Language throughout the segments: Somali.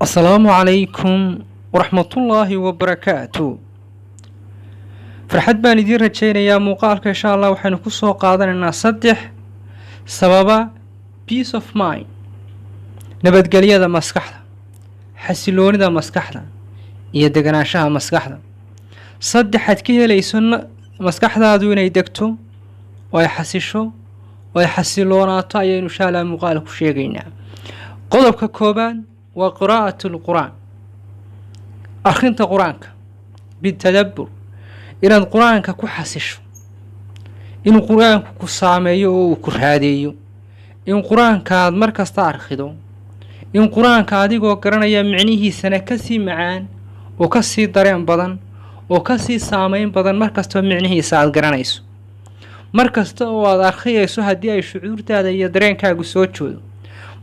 السلام عليكم ورحمة الله وبركاته. فرحت بان idiin rajaynayaa muuqaalka insha Allah waxaanu ku soo qaadanaynaa 3 sababa peace of mind, nabadgelyada maskaxda, xasiloonida maskaxda iyo deganaanshaha maskaxda. Saddexaad ka helayso maskaxdaadu inay degto oo ay xasisho oo ay xasiloonaato ayaynu insha Allah muuqaalka ku sheegaynaa. qodobka koobaad waa qiraa'atul quraan, akhrinta quraanka bitadabbur, inaad quraanka ku xasisho, in quraanku ku saameeyo oo ku raadeeyo, in quraanka aad markasta akhrido, in quraanka adigoo garanaya macnihiisana ka sii macaan oo ka sii dareen badan oo ka sii saameyn badan markasta macnihiisa aad garanayso, markasta oo aad akhriyayso haddii ay shucuurtaada iyo dareenkaagu soo joodo,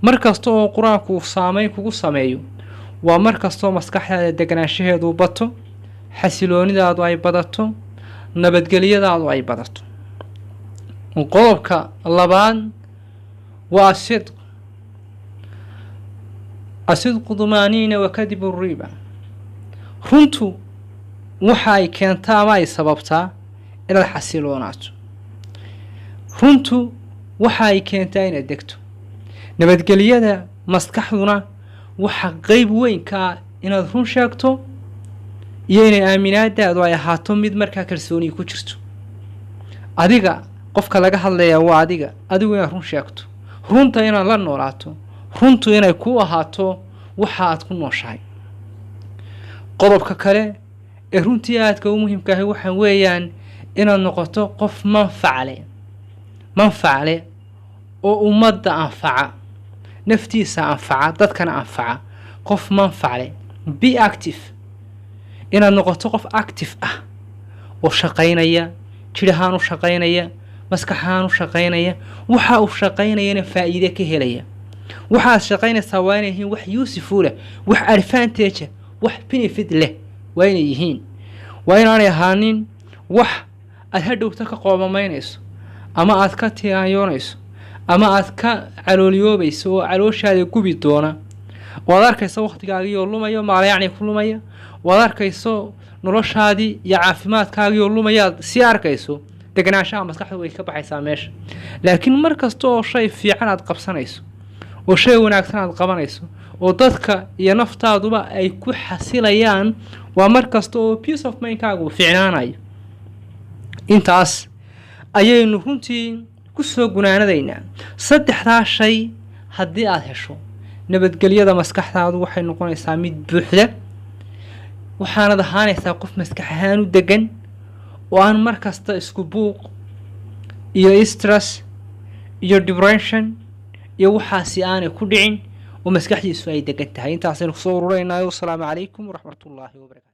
markasta oo quraanku saameyn kugu sameeyo, waa markasta oo maskaxdaada deganaanshaheedu bato, xasiloonidaadu ay badato, nabadgelyadaadu ay badato. qodobka labaad waa asidqu dumaaniina wa kadibu riba. runtu waxa ay keentaa ama ay sababtaa inaad xasiloonaato, runtu waxa ay keentaa inaad degto. nabadgelyada maskaxduna waxa qayb weyn ka inaad run sheegto iyo inay aaminaadaadu ay ahaato mid markaa kalsooni ku jirto. adiga qofka laga hadlayaa waa adigu inaad run sheegto, runta inaad la noolaato, runtu inay ku ahaato waxa aad ku nooshahay. qodobka kale ee runtii aadka u muhiimka ah waxa weeyaan inaad noqoto qof manfac leh oo ummadda anfaca, naftiisa anfaca, dadkana anfaca. qof manfac leh, be active, inaad noqoto qof active ah oo shaqaynaya, jir ahaan u shaqaynaya, maskax ahaan u shaqaynaya, waxa uu shaqaynayana faa'iido ka helaya. waxaad shaqaynaysaa waa inay yihiin wax useful ah, wax advantage, wax benefit leh waa inay yihiin. waa inaanay ahaanin wax aad hadhowta ka qoomamaynayso ama aad ka tiyaanyoonayso ama aad ka calooliyoobayso oo calooshaada gubi doona. waad arkayso waqtigaagii oo lumaya, maalayacni ku lumaya, waad arkayso noloshaadii iyo caafimaadkaagii oo lumayaad sii arkayso. deganaanshaha maskaxda way ka baxaysaa meesha. laakiin markasta oo shay fiican aad qabsanayso oo shay wanaagsan aad qabanayso oo dadka iyo naftaaduba ay ku xasilayaan, waa markasta oo peace of mind-kaagu fiicnaanayo. intaas ayaynu runtii ku soo gunaanadaynaa. saddexdaa shay haddii aad hesho, nabadgelyada maskaxdaadu waxay noqonaysaa mid buuxda, waxaanad ahaanaysaa qof maskax ahaan u degan oo aan markasta isku buuq iyo stress iyo depression iyo waxaasi aanay ku dhicin oo maskaxdiisu ay degan tahay. intaasaynu kusoo ururaynayo. wasalaamu calaykum waraxmatullaahi wabarakaatu.